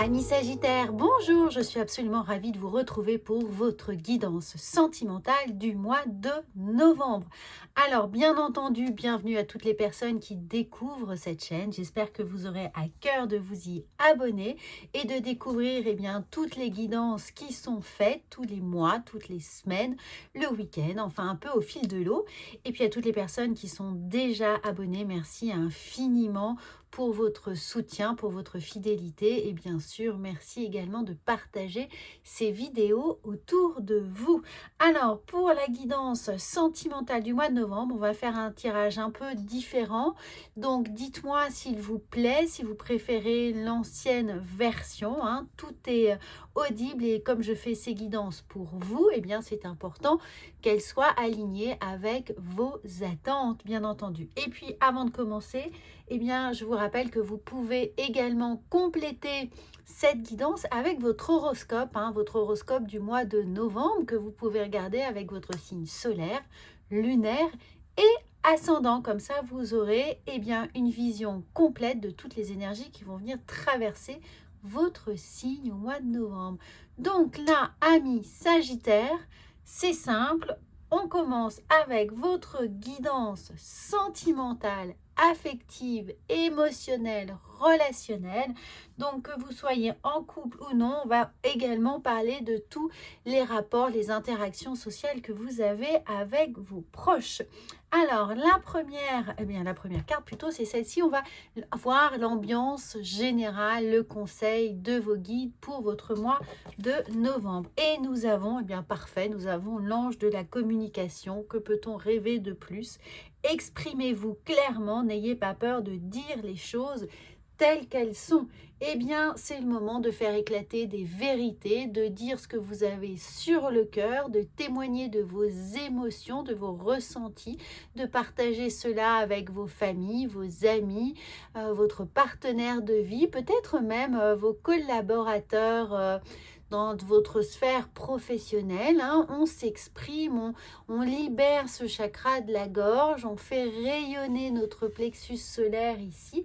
Amis Sagittaires, bonjour, je suis absolument ravie de vous retrouver pour votre guidance sentimentale du mois de novembre. Alors, bien entendu, bienvenue à toutes les personnes qui découvrent cette chaîne. J'espère que vous aurez à cœur de vous y abonner et de découvrir toutes les guidances qui sont faites tous les mois, toutes les semaines, le week-end, enfin un peu au fil de l'eau. Et puis à toutes les personnes qui sont déjà abonnées, merci infiniment pour votre soutien, pour votre fidélité et bien sûr, merci également de partager ces vidéos autour de vous. Alors, pour la guidance sentimentale du mois de novembre, on va faire un tirage un peu différent. Donc, dites-moi s'il vous plaît, si vous préférez l'ancienne version, hein, tout est audible et comme je fais ces guidances pour vous, eh bien, c'est important qu'elles soient alignées avec vos attentes, bien entendu. Et puis, avant de commencer, eh bien, je vous rappelle que vous pouvez également compléter cette guidance avec votre horoscope du mois de novembre que vous pouvez regarder avec votre signe solaire, lunaire et ascendant. Comme ça, vous aurez une vision complète de toutes les énergies qui vont venir traverser votre signe au mois de novembre. Donc là, amis Sagittaires, c'est simple. On commence avec votre guidance sentimentale, affective, émotionnelle, relationnelle. Donc que vous soyez en couple ou non, on va également parler de tous les rapports, les interactions sociales que vous avez avec vos proches. Alors la première carte plutôt, c'est celle-ci. On va voir l'ambiance générale, le conseil de vos guides pour votre mois de novembre. Et nous avons, parfait, nous avons l'ange de la communication. Que peut-on rêver de plus? Exprimez-vous clairement, n'ayez pas peur de dire les choses telles qu'elles sont. C'est le moment de faire éclater des vérités, de dire ce que vous avez sur le cœur, de témoigner de vos émotions, de vos ressentis, de partager cela avec vos familles, vos amis, votre partenaire de vie, peut-être même vos collaborateurs dans votre sphère professionnelle. On s'exprime, on libère ce chakra de la gorge, on fait rayonner notre plexus solaire ici.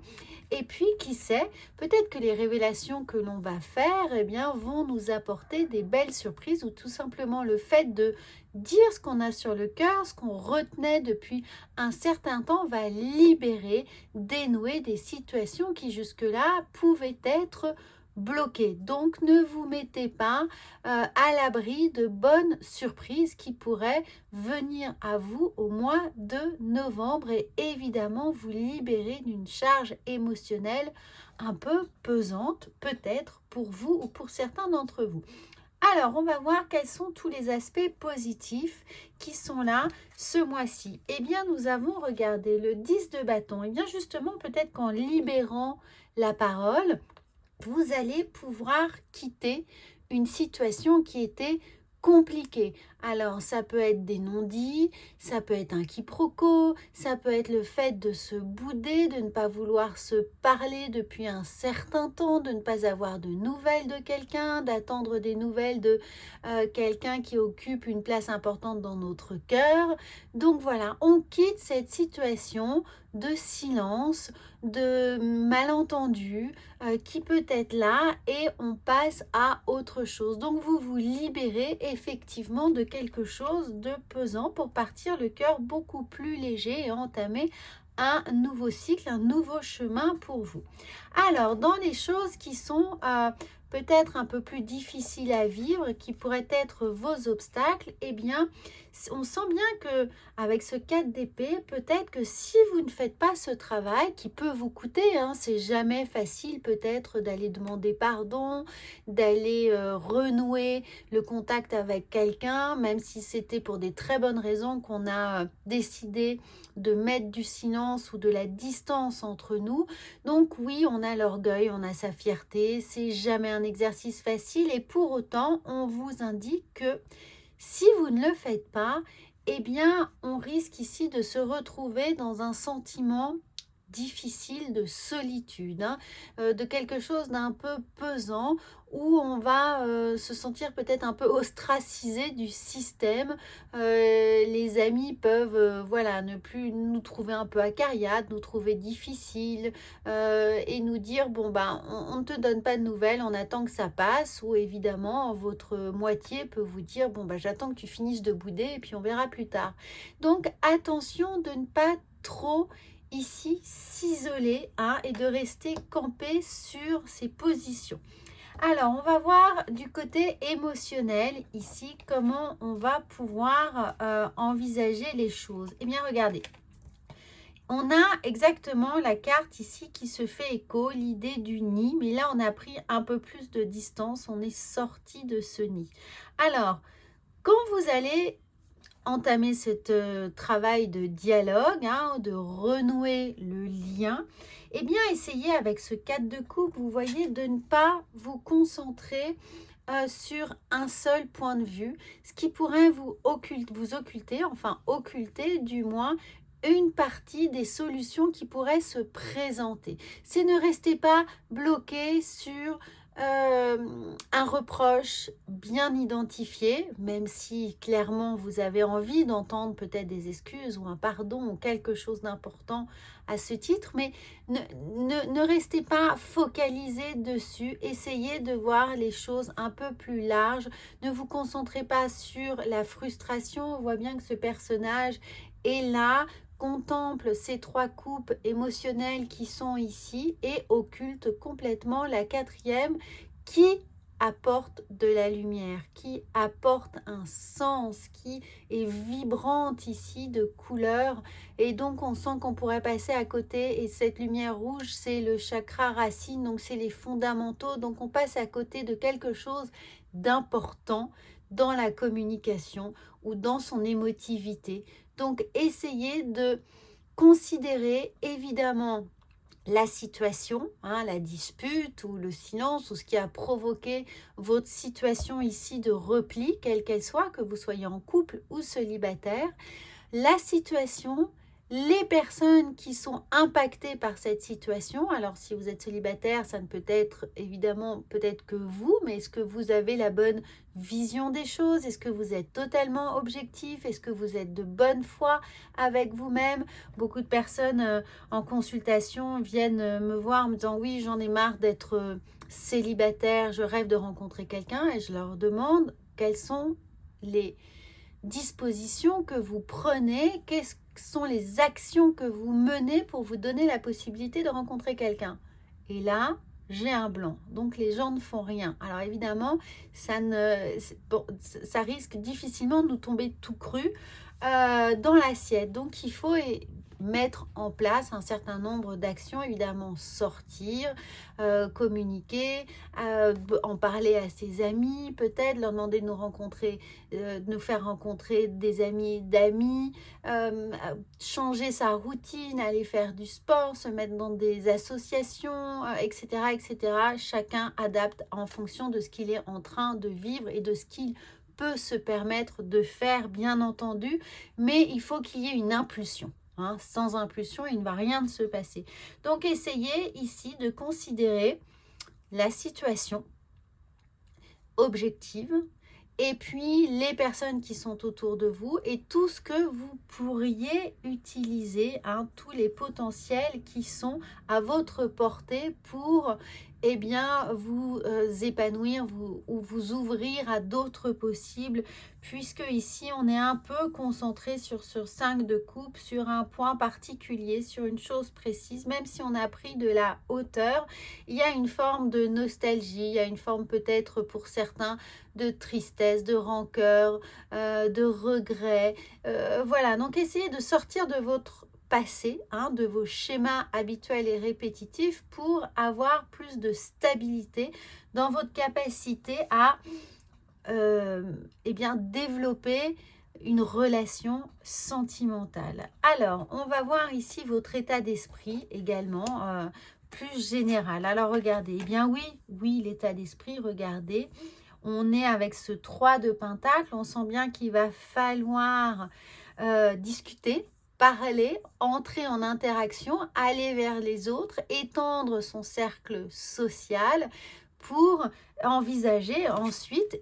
Et puis, qui sait, peut-être que les révélations que l'on va faire vont nous apporter des belles surprises ou tout simplement le fait de dire ce qu'on a sur le cœur, ce qu'on retenait depuis un certain temps va libérer, dénouer des situations qui jusque-là pouvaient être bloquées. Donc, ne vous mettez pas à l'abri de bonnes surprises qui pourraient venir à vous au mois de novembre et évidemment vous libérer d'une charge émotionnelle un peu pesante, peut-être pour vous ou pour certains d'entre vous. Alors, on va voir quels sont tous les aspects positifs qui sont là ce mois-ci. Nous avons regardé le 10 de bâton. Justement, peut-être qu'en libérant la parole, vous allez pouvoir quitter une situation qui était compliquée. Alors, ça peut être des non-dits, ça peut être un quiproquo, ça peut être le fait de se bouder, de ne pas vouloir se parler depuis un certain temps, de ne pas avoir de nouvelles de quelqu'un, d'attendre des nouvelles de quelqu'un qui occupe une place importante dans notre cœur. Donc voilà, on quitte cette situation de silence, de malentendu qui peut être là et on passe à autre chose. Donc vous vous libérez effectivement de quelque chose de pesant pour partir le cœur beaucoup plus léger et entamer un nouveau cycle, un nouveau chemin pour vous. Alors, dans les choses qui sont peut-être un peu plus difficiles à vivre, qui pourraient être vos obstacles, on sent bien que avec ce 4 d'épée, peut-être que si vous ne faites pas ce travail, qui peut vous coûter, c'est jamais facile peut-être d'aller demander pardon, d'aller renouer le contact avec quelqu'un, même si c'était pour des très bonnes raisons qu'on a décidé de mettre du silence ou de la distance entre nous. Donc oui, on a l'orgueil, on a sa fierté, c'est jamais un exercice facile et pour autant, on vous indique que si vous ne le faites pas, on risque ici de se retrouver dans un sentiment difficile de solitude, hein, de quelque chose d'un peu pesant où on va se sentir peut-être un peu ostracisé du système. Les amis peuvent voilà, ne plus nous trouver un peu acariâtres, nous trouver difficiles et nous dire bon ben on ne te donne pas de nouvelles, on attend que ça passe, ou évidemment votre moitié peut vous dire bon ben j'attends que tu finisses de bouder et puis on verra plus tard. Donc attention de ne pas trop ici s'isoler, hein, et de rester campé sur ses positions. Alors, on va voir du côté émotionnel ici, comment on va pouvoir envisager les choses. Eh bien, regardez, on a exactement la carte ici qui se fait écho, l'idée du nid, mais là, on a pris un peu plus de distance, on est sorti de ce nid. Alors, quand vous allez entamer ce travail de dialogue, hein, de renouer le lien, eh bien, essayez avec ce 4 de coupe, vous voyez, de ne pas vous concentrer sur un seul point de vue, ce qui pourrait vous occulter, enfin occulter du moins, une partie des solutions qui pourraient se présenter. C'est ne restez pas bloqué sur un reproche bien identifié, même si clairement vous avez envie d'entendre peut-être des excuses ou un pardon ou quelque chose d'important à ce titre, mais ne restez pas focalisé dessus, essayez de voir les choses un peu plus larges, ne vous concentrez pas sur la frustration. On voit bien que ce personnage est là, contemple ces 3 coupes émotionnelles qui sont ici et occulte complètement la 4e qui apporte de la lumière, qui apporte un sens, qui est vibrante ici de couleurs, et donc on sent qu'on pourrait passer à côté. Et cette lumière rouge, c'est le chakra racine, donc c'est les fondamentaux, donc on passe à côté de quelque chose d'important dans la communication ou dans son émotivité. Donc essayez de considérer évidemment la situation, hein, la dispute ou le silence ou ce qui a provoqué votre situation ici de repli, quelle qu'elle soit, que vous soyez en couple ou célibataire, la situation, les personnes qui sont impactées par cette situation. Alors si vous êtes célibataire, ça ne peut être évidemment peut-être que vous, mais est-ce que vous avez la bonne vision des choses? Est-ce que vous êtes totalement objectif? Est-ce que vous êtes de bonne foi avec vous-même? Beaucoup de personnes en consultation viennent me voir en me disant oui, j'en ai marre d'être célibataire, je rêve de rencontrer quelqu'un, et je leur demande quelles sont les dispositions que vous prenez, quelles sont les actions que vous menez pour vous donner la possibilité de rencontrer quelqu'un. Et là, j'ai un blanc. Donc les gens ne font rien. Alors évidemment, ça risque difficilement de nous tomber tout cru dans l'assiette. Donc il faut mettre en place un certain nombre d'actions, évidemment sortir, communiquer, en parler à ses amis, peut-être leur demander de nous rencontrer, de nous faire rencontrer des amis d'amis, changer sa routine, aller faire du sport, se mettre dans des associations, etc., etc. Chacun adapte en fonction de ce qu'il est en train de vivre et de ce qu'il peut se permettre de faire, bien entendu, mais il faut qu'il y ait une impulsion. Hein, sans impulsion, il ne va rien se passer. Donc, essayez ici de considérer la situation objective et puis les personnes qui sont autour de vous et tout ce que vous pourriez utiliser, hein, tous les potentiels qui sont à votre portée pour vous épanouir ou vous ouvrir à d'autres possibles, puisque ici on est un peu concentré sur 5 de coupe, sur un point particulier, sur une chose précise. Même si on a pris de la hauteur, il y a une forme de nostalgie, il y a une forme peut-être pour certains de tristesse, de rancœur, de regret. Voilà, donc essayez de sortir de votre passé, hein, de vos schémas habituels et répétitifs pour avoir plus de stabilité dans votre capacité à développer une relation sentimentale. Alors, on va voir ici votre état d'esprit également, plus général. Alors, regardez, oui, l'état d'esprit, regardez, on est avec ce 3 de Pentacle, on sent bien qu'il va falloir discuter, parler, entrer en interaction, aller vers les autres, étendre son cercle social pour envisager ensuite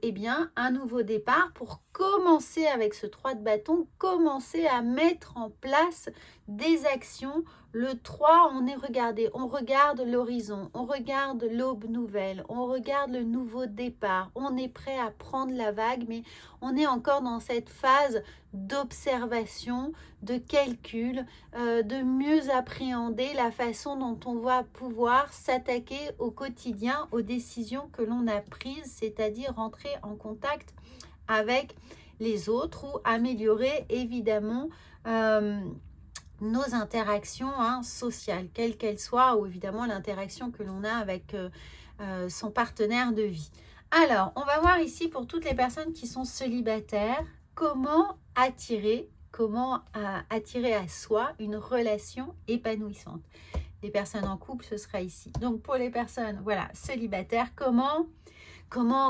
un nouveau départ pour commencer avec ce 3 de bâton, commencer à mettre en place des actions. Le 3, on regarde l'horizon, on regarde l'aube nouvelle, on regarde le nouveau départ, on est prêt à prendre la vague, mais on est encore dans cette phase d'observation, de calcul, de mieux appréhender la façon dont on va pouvoir s'attaquer au quotidien, aux décisions que l'on a prises, c'est-à-dire entrer en contact avec les autres ou améliorer évidemment nos interactions sociales, quelles qu'elles soient, ou évidemment l'interaction que l'on a avec son partenaire de vie. Alors, on va voir ici pour toutes les personnes qui sont célibataires, comment attirer à soi une relation épanouissante. Les personnes en couple, ce sera ici. Donc, pour les personnes célibataires,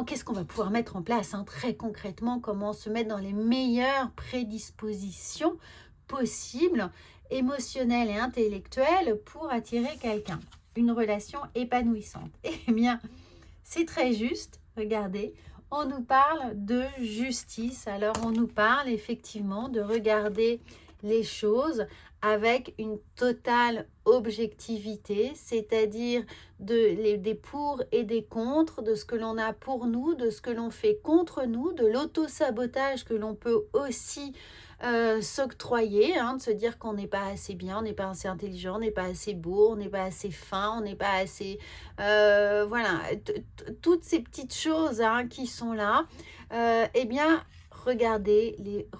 qu'est-ce qu'on va pouvoir mettre en place très concrètement, comment se mettre dans les meilleures prédispositions possibles, émotionnelles et intellectuelles pour attirer quelqu'un, une relation épanouissante. Eh bien, c'est très juste, regardez, on nous parle de justice, alors on nous parle effectivement de regarder les choses avec une totale objectivité, c'est-à-dire des pour et des contre, de ce que l'on a pour nous, de ce que l'on fait contre nous, de l'auto-sabotage que l'on peut aussi s'octroyer, de se dire qu'on n'est pas assez bien, on n'est pas assez intelligent, on n'est pas assez beau, on n'est pas assez fin, on n'est pas assez... toutes ces petites choses qui sont là,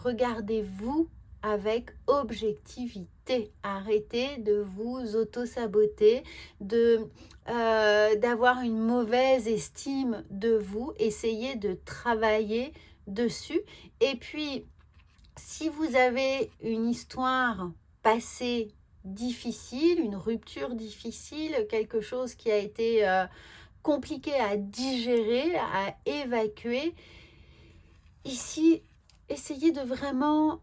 regardez-vous avec objectivité. Arrêtez de vous auto-saboter, d'avoir une mauvaise estime de vous. Essayez de travailler dessus. Et puis, si vous avez une histoire passée difficile, une rupture difficile, quelque chose qui a été compliqué à digérer, à évacuer, ici, essayez de vraiment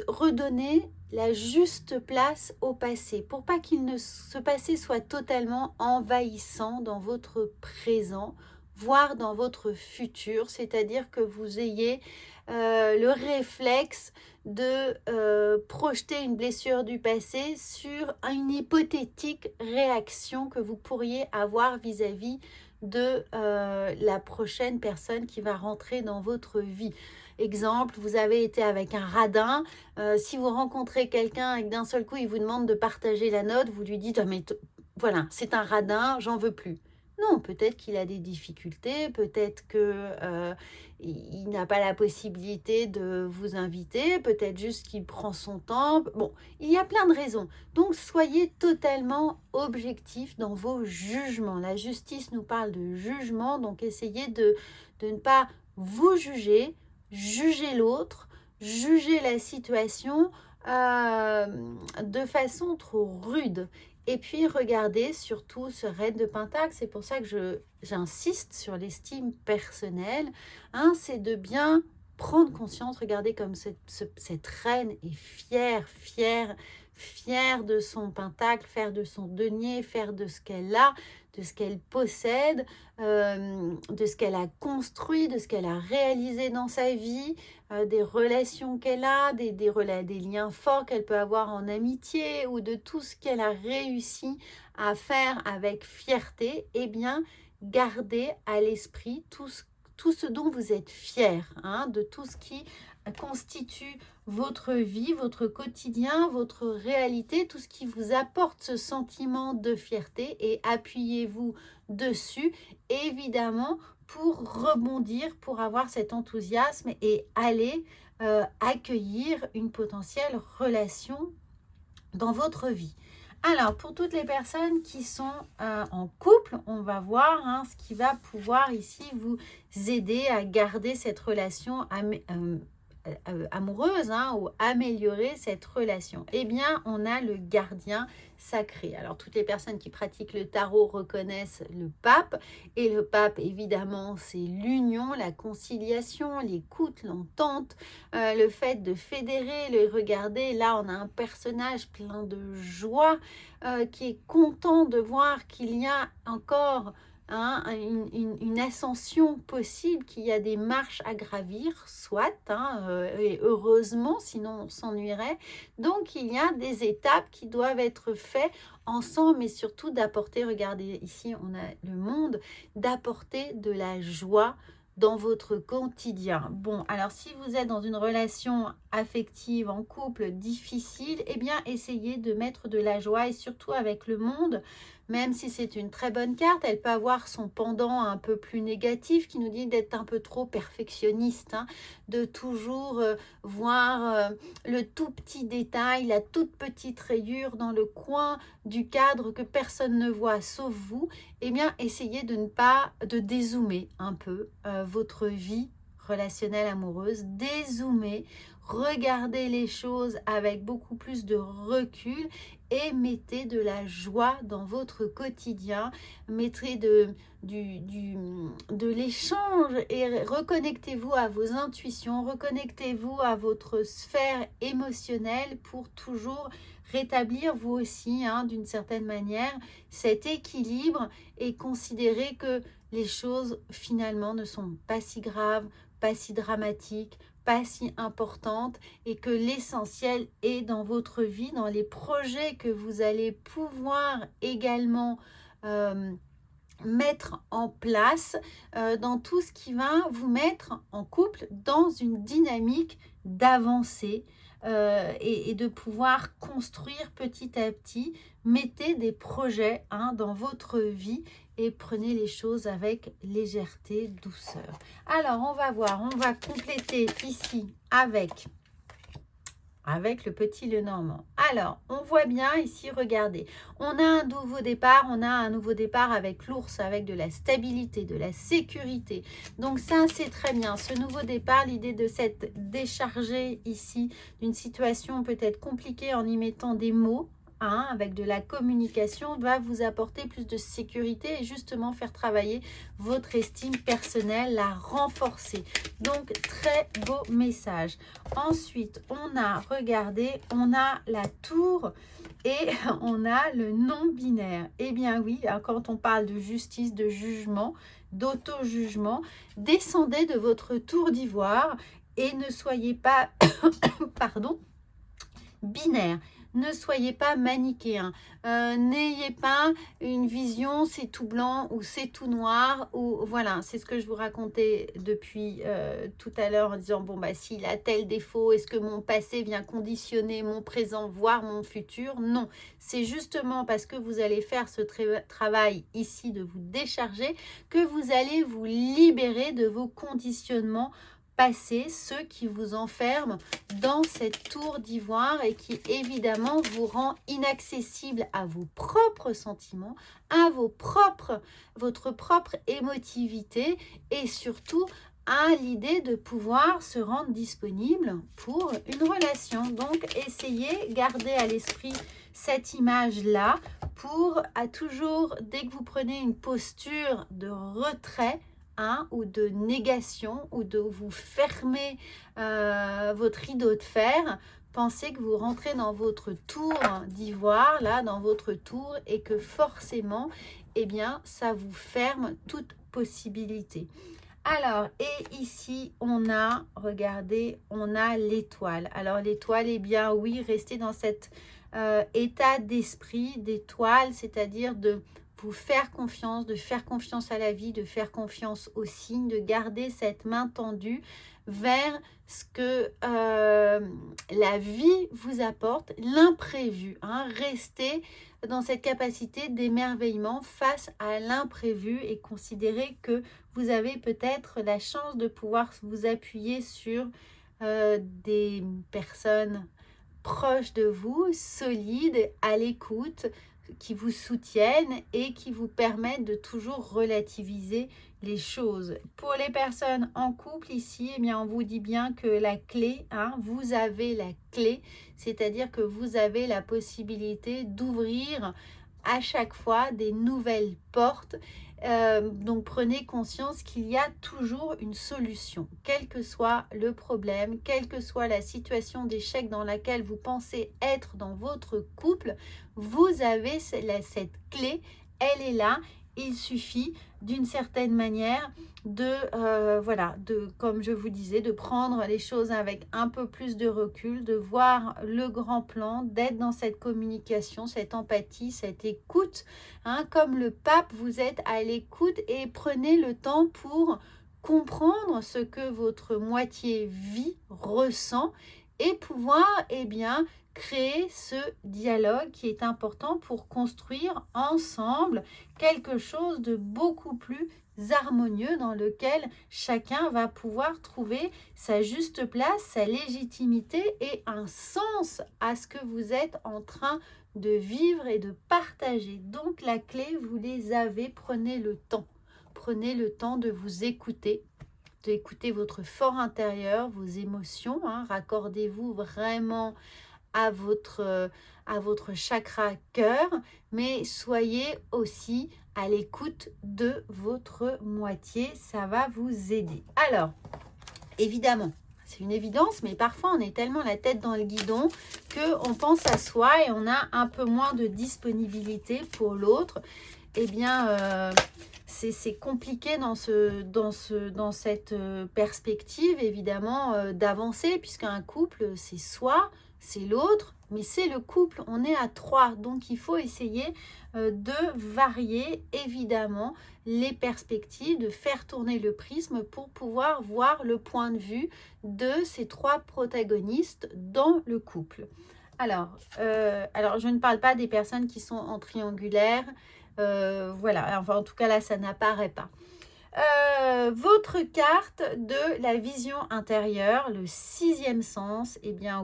redonner la juste place au passé pour pas ce passé soit totalement envahissant dans votre présent, voire dans votre futur, c'est-à-dire que vous ayez le réflexe de projeter une blessure du passé sur une hypothétique réaction que vous pourriez avoir vis-à-vis de la prochaine personne qui va rentrer dans votre vie. Exemple, vous avez été avec un radin, si vous rencontrez quelqu'un et que d'un seul coup il vous demande de partager la note, vous lui dites voilà, c'est un radin, j'en veux plus. Non, peut-être qu'il a des difficultés, peut-être qu'il n'a pas la possibilité de vous inviter, peut-être juste qu'il prend son temps. Bon, il y a plein de raisons. Donc, soyez totalement objectif dans vos jugements. La justice nous parle de jugement, donc essayez de ne pas vous juger l'autre, juger la situation de façon trop rude. Et puis, regardez surtout ce raid de Pentacle. C'est pour ça que j'insiste sur l'estime personnelle. C'est de bien prendre conscience. Regardez comme cette reine est fière de son Pentacle, fière de son denier, fière de ce qu'elle a, de ce qu'elle possède, de ce qu'elle a construit, de ce qu'elle a réalisé dans sa vie, des relations qu'elle a, des liens forts qu'elle peut avoir en amitié ou de tout ce qu'elle a réussi à faire avec fierté. Eh bien, gardez à l'esprit tout ce dont vous êtes fiers, de tout ce qui constitue votre vie, votre quotidien, votre réalité, tout ce qui vous apporte ce sentiment de fierté, et appuyez-vous dessus, évidemment, pour rebondir, pour avoir cet enthousiasme et aller accueillir une potentielle relation dans votre vie. Alors, pour toutes les personnes qui sont en couple, on va voir ce qui va pouvoir ici vous aider à garder cette relation amoureuse, hein, ou améliorer cette relation? Eh bien, on a le gardien sacré. Alors, toutes les personnes qui pratiquent le tarot reconnaissent le pape. Et le pape, évidemment, c'est l'union, la conciliation, l'écoute, l'entente, le fait de fédérer, le regarder. Là, on a un personnage plein de joie qui est content de voir qu'il y a encore une ascension possible, qu'il y a des marches à gravir, soit, et heureusement, sinon on s'ennuierait. Donc, il y a des étapes qui doivent être faites ensemble, mais surtout d'apporter, regardez, ici, on a le monde, d'apporter de la joie dans votre quotidien. Bon, alors si vous êtes dans une relation affective, en couple, difficile, eh bien, essayez de mettre de la joie et surtout avec le monde. Même si c'est une très bonne carte, elle peut avoir son pendant un peu plus négatif qui nous dit d'être un peu trop perfectionniste, hein, de toujours voir le tout petit détail, la toute petite rayure dans le coin du cadre que personne ne voit sauf vous. Eh bien, essayez de ne pas de dézoomer un peu votre vie relationnelle amoureuse, dézoomer, regardez les choses avec beaucoup plus de recul et mettez de la joie dans votre quotidien, mettez de l'échange et reconnectez-vous à vos intuitions, reconnectez-vous à votre sphère émotionnelle pour toujours rétablir vous aussi, hein, d'une certaine manière, cet équilibre et considérer que les choses finalement ne sont pas si graves, pas si dramatiques, pas si importantes et que l'essentiel est dans votre vie, dans les projets que vous allez pouvoir également mettre en place, dans tout ce qui va vous mettre en couple dans une dynamique d'avancée et de pouvoir construire petit à petit. Mettez des projets, hein, dans votre vie et prenez les choses avec légèreté, douceur. Alors, on va voir, on va compléter ici avec le petit Lenormand. Alors, on voit bien ici, regardez, on a un nouveau départ, avec l'ours, avec de la stabilité, de la sécurité. Donc ça, c'est très bien. Ce nouveau départ, l'idée de s'être déchargé ici d'une situation peut-être compliquée en y mettant des mots, hein, avec de la communication, va vous apporter plus de sécurité et justement faire travailler votre estime personnelle, la renforcer. Donc, très beau message. Ensuite, on a, regardez, on a la tour et on a le non-binaire. Eh bien oui, quand on parle de justice, de jugement, d'auto-jugement, descendez de votre tour d'ivoire et ne soyez pas, pardon, binaire. Ne soyez pas manichéen. N'ayez pas une vision c'est tout blanc ou c'est tout noir. Ou voilà, c'est ce que je vous racontais depuis tout à l'heure en disant bon bah s'il a tel défaut, est-ce que mon passé vient conditionner mon présent, voire mon futur? Non, c'est justement parce que vous allez faire ce travail ici de vous décharger que vous allez vous libérer de vos conditionnements passés, ceux qui vous enferment dans cette tour d'ivoire et qui évidemment vous rend inaccessible à vos propres sentiments, à votre propre émotivité et surtout à l'idée de pouvoir se rendre disponible pour une relation. Donc essayez, gardez à l'esprit cette image-là pour à toujours, dès que vous prenez une posture de retrait, ou de négation ou de vous fermer votre rideau de fer, pensez que vous rentrez dans votre tour d'ivoire, là, dans votre tour, et que forcément, eh bien, ça vous ferme toute possibilité. Alors, et ici, on a, regardez, on a l'étoile. Alors, l'étoile, eh bien, oui, restez dans cet état d'esprit d'étoile, c'est-à-dire de vous faire confiance, de faire confiance à la vie, de faire confiance aux signes, de garder cette main tendue vers ce que la vie vous apporte, l'imprévu. Restez dans cette capacité d'émerveillement face à l'imprévu et considérez que vous avez peut-être la chance de pouvoir vous appuyer sur des personnes proches de vous, solides, à l'écoute, qui vous soutiennent et qui vous permettent de toujours relativiser les choses. Pour les personnes en couple ici, eh bien, on vous dit bien que la clé, vous avez la clé, c'est-à-dire que vous avez la possibilité d'ouvrir à chaque fois des nouvelles portes. Donc prenez conscience qu'il y a toujours une solution, quel que soit le problème, quelle que soit la situation d'échec dans laquelle vous pensez être dans votre couple, vous avez cette clé, elle est là. Il suffit d'une certaine manière comme je vous disais, de prendre les choses avec un peu plus de recul, de voir le grand plan, d'être dans cette communication, cette empathie, cette écoute. Comme le pape, vous êtes à l'écoute et prenez le temps pour comprendre ce que votre moitié vit, ressent et pouvoir, créer ce dialogue qui est important pour construire ensemble quelque chose de beaucoup plus harmonieux dans lequel chacun va pouvoir trouver sa juste place, sa légitimité et un sens à ce que vous êtes en train de vivre et de partager. Donc la clé, vous les avez, prenez le temps. Prenez le temps de vous écouter, d'écouter votre fort intérieur, vos émotions. Raccordez-vous vraiment à votre chakra cœur, mais soyez aussi à l'écoute de votre moitié, ça va vous aider. Alors, évidemment, c'est une évidence, mais parfois on est tellement la tête dans le guidon qu'on pense à soi et on a un peu moins de disponibilité pour l'autre. C'est compliqué dans cette perspective, évidemment, d'avancer, puisqu'un couple, c'est soi, c'est l'autre, mais c'est le couple, on est à 3. Donc, il faut essayer de varier, évidemment, les perspectives, de faire tourner le prisme pour pouvoir voir le point de vue de ces 3 protagonistes dans le couple. Alors, je ne parle pas des personnes qui sont en triangulaire. En tout cas, là, ça n'apparaît pas. Votre carte de la vision intérieure, le 6e sens,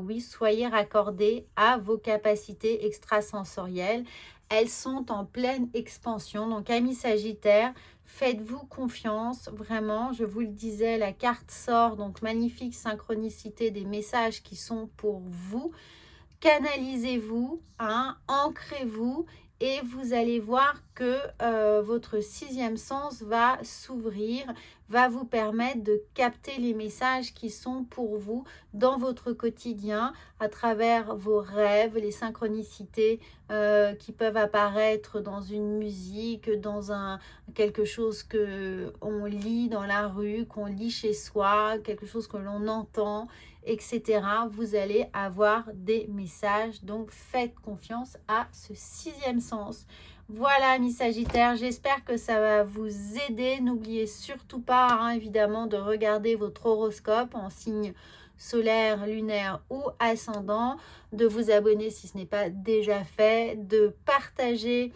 oui, soyez raccordés à vos capacités extrasensorielles. Elles sont en pleine expansion. Donc, amis Sagittaires, faites-vous confiance. Vraiment, je vous le disais, la carte sort. Donc, magnifique synchronicité des messages qui sont pour vous. Canalisez-vous, ancrez-vous. Et vous allez voir que votre 6e sens va s'ouvrir, va vous permettre de capter les messages qui sont pour vous dans votre quotidien à travers vos rêves, les synchronicités qui peuvent apparaître dans une musique, dans quelque chose qu'on lit dans la rue, qu'on lit chez soi, quelque chose que l'on entend, etc. Vous allez avoir des messages, donc faites confiance à ce 6e sens. Voilà, amis Sagittaires, j'espère que ça va vous aider. N'oubliez surtout pas, évidemment, de regarder votre horoscope en signe solaire, lunaire ou ascendant, de vous abonner si ce n'est pas déjà fait, de partager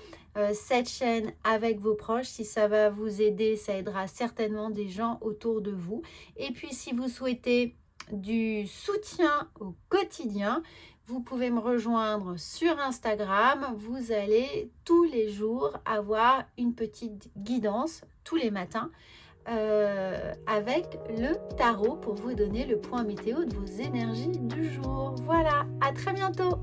cette chaîne avec vos proches. Si ça va vous aider, ça aidera certainement des gens autour de vous. Et puis, si vous souhaitez du soutien au quotidien, vous pouvez me rejoindre sur Instagram. Vous allez tous les jours avoir une petite guidance tous les matins avec le tarot pour vous donner le point météo de vos énergies du jour. Voilà, à très bientôt.